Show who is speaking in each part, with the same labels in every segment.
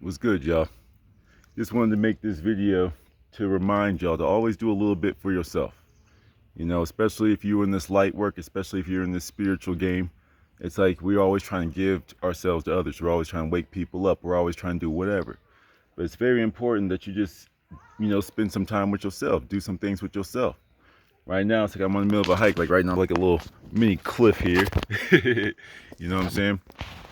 Speaker 1: What's good, y'all? Just wanted to make this video to remind y'all to always do a little bit for yourself. You know, especially if you're in this light work, especially if you're in this spiritual game. It's like we're always trying to give ourselves to others. We're always trying to wake people up. We're always trying to do whatever. But it's very important that you just, spend some time with yourself. Do some things with yourself. Right now, it's like I'm in the middle of a hike. Like right now, like a little mini cliff here. You know what I'm saying?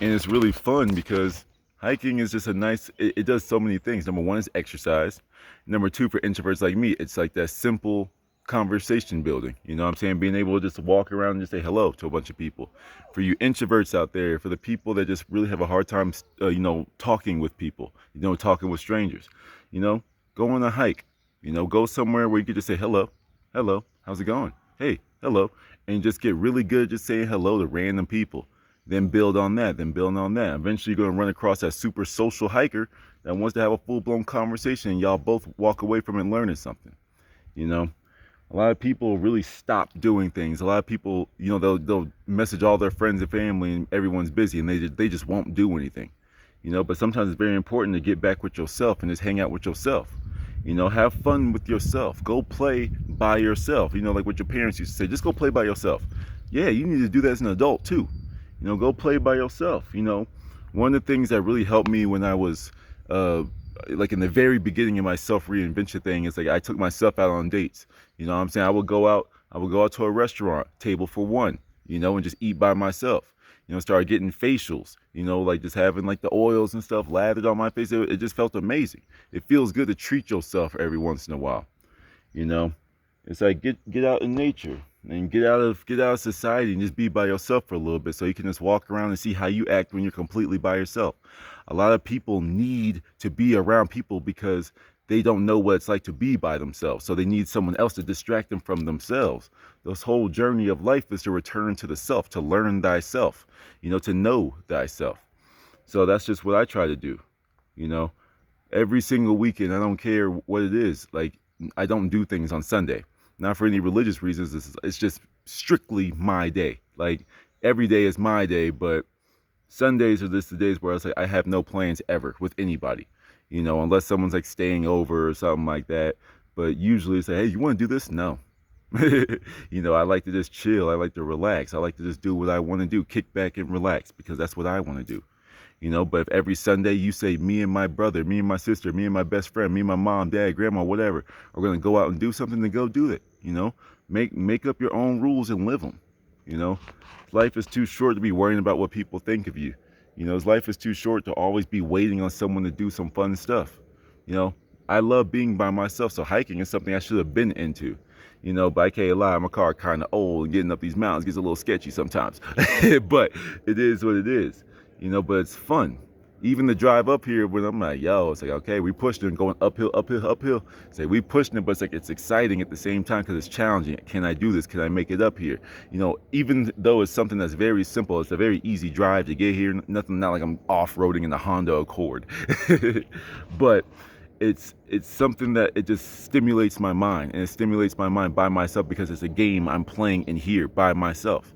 Speaker 1: And it's really fun because hiking is just it does so many things. Number one is exercise. Number two, for introverts like me, it's like that simple conversation building. You know what I'm saying? Being able to just walk around and just say hello to a bunch of people. For you introverts out there, for the people that just really have a hard time, talking with people, talking with strangers, go on a hike, go somewhere where you could just say hello, hello, how's it going? Hey, hello. And just get really good at just saying hello to random people. Then build on that, then build on that. Eventually you're going to run across that super social hiker that wants to have a full-blown conversation and y'all both walk away from it learning something. A lot of people really stop doing things. A lot of people, they'll message all their friends and family and everyone's busy and they just won't do anything. But sometimes it's very important to get back with yourself and just hang out with yourself. Have fun with yourself. Go play by yourself. Like what your parents used to say, just go play by yourself. Yeah, you need to do that as an adult too. Go play by yourself. One of the things that really helped me when I was like in the very beginning of my self-reinvention thing is like I took myself out on dates. You know what I'm saying? I would go out to a restaurant, table for one, and just eat by myself. Start getting facials, like just having like the oils and stuff lathered on my face. It just felt amazing. It feels good to treat yourself every once in a while. It's like get out in nature and get out of society and just be by yourself for a little bit so you can just walk around and see how you act when you're completely by yourself. A lot of people need to be around people because they don't know what it's like to be by themselves. So they need someone else to distract them from themselves. This whole journey of life is to return to the self, to learn thyself, to know thyself. So that's just what I try to do. Every single weekend, I don't care what it is. Like, I don't do things on Sunday. Not for any religious reasons. It's just strictly my day. Like, every day is my day, but Sundays are just the days where I have no plans ever with anybody, unless someone's like staying over or something like that. But usually it's like, hey, you want to do this? No. I like to just chill. I like to relax. I like to just do what I want to do, kick back and relax, because that's what I want to do. But if every Sunday you say me and my brother, me and my sister, me and my best friend, me and my mom, dad, grandma, whatever, are going to go out and do something, then go do it. Make up your own rules and live them. Life is too short to be worrying about what people think of you. Life is too short to always be waiting on someone to do some fun stuff. I love being by myself, so hiking is something I should have been into. But I can't lie, my car kind of old and getting up these mountains gets a little sketchy sometimes. But it is what it is. But it's fun. Even the drive up here, when I'm like, yo, it's like, okay, we pushed it and going uphill. Say we pushing it, but it's exciting at the same time because it's challenging. Can I do this? Can I make it up here? Even though it's something that's very simple, it's a very easy drive to get here. Not like I'm off-roading in the Honda Accord. But it's something that it just stimulates my mind, and it stimulates my mind by myself because it's a game I'm playing in here by myself.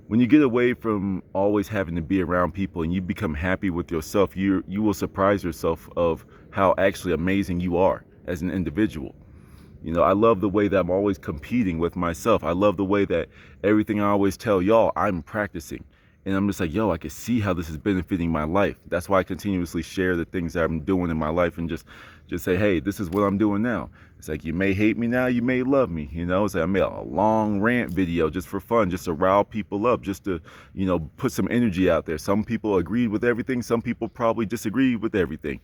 Speaker 1: When you get away from always having to be around people and you become happy with yourself, you will surprise yourself of how actually amazing you are as an individual. I love the way that I'm always competing with myself. I love the way that everything I always tell y'all, I'm practicing. And I'm just like, yo, I can see how this is benefiting my life. That's why I continuously share the things that I'm doing in my life and just say, hey, this is what I'm doing now. It's like, you may hate me now, you may love me. It's like I made a long rant video just for fun, just to rile people up, just to, put some energy out there. Some people agreed with everything. Some people probably disagreed with everything.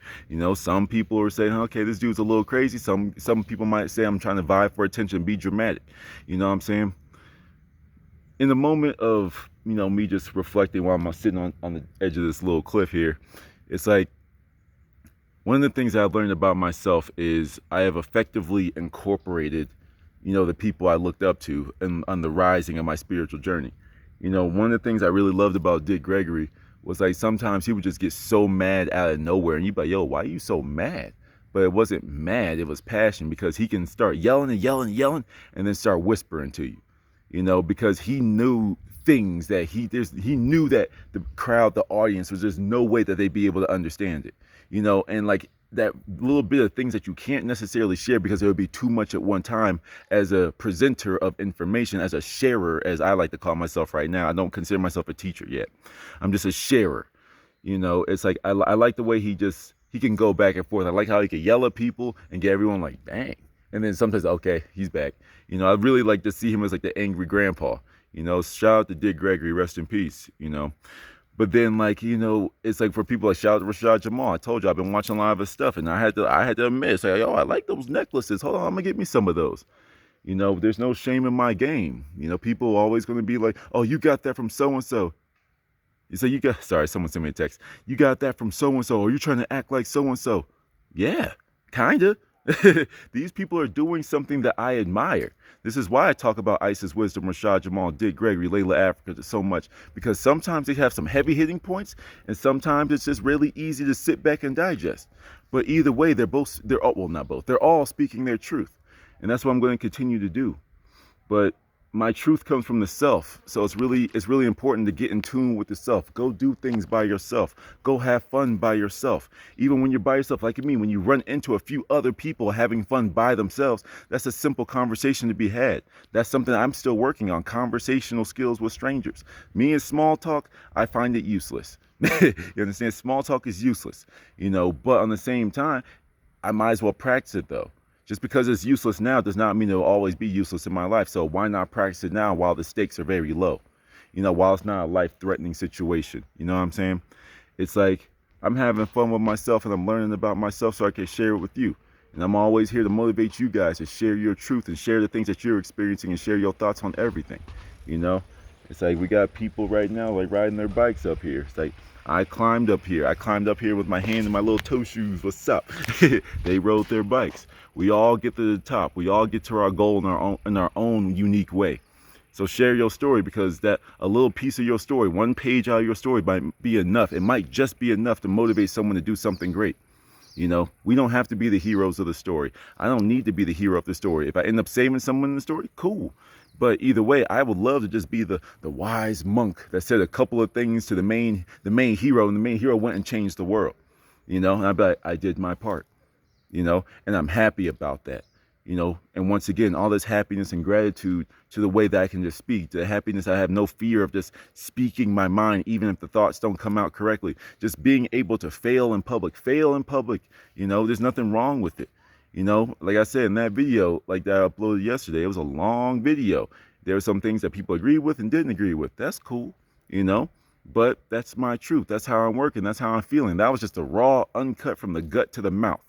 Speaker 1: Some people are saying, okay, this dude's a little crazy. Some people might say I'm trying to vie for attention, be dramatic. You know what I'm saying? In the moment of, me just reflecting while I'm sitting on the edge of this little cliff here, it's like, one of the things I've learned about myself is I have effectively incorporated, the people I looked up to and on the rising of my spiritual journey. One of the things I really loved about Gregory was like sometimes he would just get so mad out of nowhere and you'd be like, yo, why are you so mad? But it wasn't mad, it was passion, because he can start yelling and yelling and yelling and then start whispering to you, because he knew things that he knew that the crowd, the audience, was just no way that they'd be able to understand it, and like that little bit of things that you can't necessarily share because it would be too much at one time. As a presenter of information, as a sharer, as I like to call myself right now, I don't consider myself a teacher yet. I'm just a sharer. It's like I like the way he can go back and forth. I like how he can yell at people and get everyone like, dang. And then sometimes, okay, he's back. I really like to see him as like the angry grandpa. Shout out to Dick Gregory, rest in peace. But then, like, it's like for people like shout out to Rashad Jamal. I told you I've been watching a lot of his stuff, and I had to admit, say, yo, I like those necklaces. Hold on, I'm gonna get me some of those. There's no shame in my game. People are always gonna be like, oh, you got that from so and so. You say someone sent me a text. You got that from so and so, or you're trying to act like so and so. Yeah, kinda. These people are doing something that I admire. This is why I talk about Isis Wisdom, Rashad Jamal, Dick Gregory, Layla Africa so much, because sometimes they have some heavy hitting points, and sometimes it's just really easy to sit back and digest. But either way, they're all speaking their truth, and that's what I'm going to continue to do. But my truth comes from the self, so it's really important to get in tune with the self. Go do things by yourself. Go have fun by yourself. Even when you're by yourself, like me, when you run into a few other people having fun by themselves, that's a simple conversation to be had. That's something I'm still working on, conversational skills with strangers. Me and small talk, I find it useless. You understand? Small talk is useless, but on the same time, I might as well practice it though. Just because it's useless now does not mean it'll always be useless in my life. So why not practice it now while the stakes are very low? While it's not a life-threatening situation. You know what I'm saying? It's like I'm having fun with myself and I'm learning about myself so I can share it with you. And I'm always here to motivate you guys to share your truth and share the things that you're experiencing and share your thoughts on everything. It's like we got people right now like riding their bikes up here. It's like I climbed up here with my hand in my little toe shoes. What's up? They rode their bikes. We all get to the top. We all get to our goal in our own unique way. So share your story, because that a little piece of your story, one page out of your story might be enough. It might just be enough to motivate someone to do something great. We don't have to be the heroes of the story. I don't need to be the hero of the story. If I end up saving someone in the story, cool. But either way, I would love to just be the wise monk that said a couple of things to the main hero, and the main hero went and changed the world. And I'd be like, I did my part. And I'm happy about that. And once again, all this happiness and gratitude to the way that I can just speak, to the happiness I have no fear of just speaking my mind, even if the thoughts don't come out correctly. Just being able to fail in public, there's nothing wrong with it. Like I said in that video, like that I uploaded yesterday, it was a long video. There were some things that people agreed with and didn't agree with. That's cool, but that's my truth. That's how I'm working. That's how I'm feeling. That was just a raw, uncut from the gut to the mouth.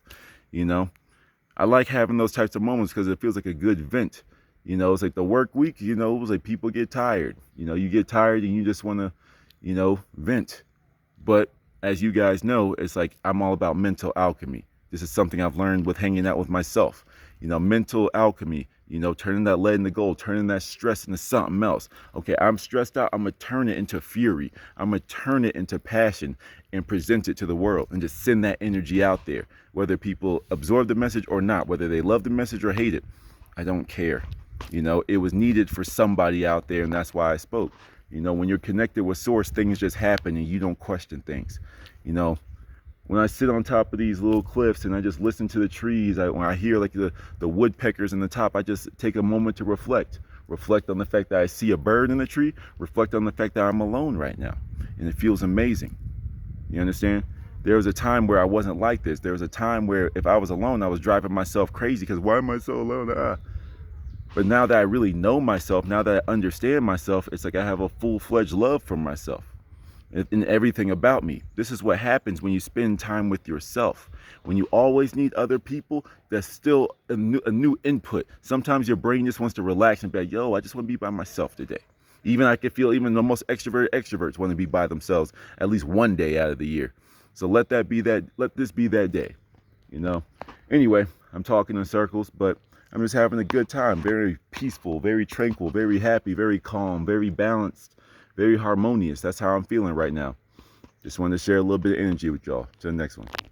Speaker 1: I like having those types of moments because it feels like a good vent. It's like the work week, it was like people get tired. You get tired and you just want to, vent. But as you guys know, it's like I'm all about mental alchemy. This is something I've learned with hanging out with myself. Mental alchemy, turning that lead into gold, turning that stress into something else. Okay, I'm stressed out. I'm going to turn it into fury. I'm going to turn it into passion and present it to the world and just send that energy out there. Whether people absorb the message or not, whether they love the message or hate it, I don't care. It was needed for somebody out there, and that's why I spoke. When you're connected with source, things just happen and you don't question things. When I sit on top of these little cliffs and I just listen to the trees, when I hear like the woodpeckers in the top, I just take a moment to reflect on the fact that I see a bird in the tree, reflect on the fact that I'm alone right now. And it feels amazing. You understand? There was a time where I wasn't like this. There was a time where if I was alone, I was driving myself crazy because why am I so alone? But now that I really know myself, now that I understand myself, it's like I have a full-fledged love for myself. In everything about me. This is what happens when you spend time with yourself. When you always need other people, that's still a new input. Sometimes your brain just wants to relax and be like, yo, I just want to be by myself today. Even I can feel even the most extroverted extroverts want to be by themselves at least one day out of the year. So let this be that day. Anyway, I'm talking in circles, but I'm just having a good time. Very peaceful, very tranquil, very happy, very calm, very balanced. Very harmonious. That's how I'm feeling right now. Just wanted to share a little bit of energy with y'all. Till the next one.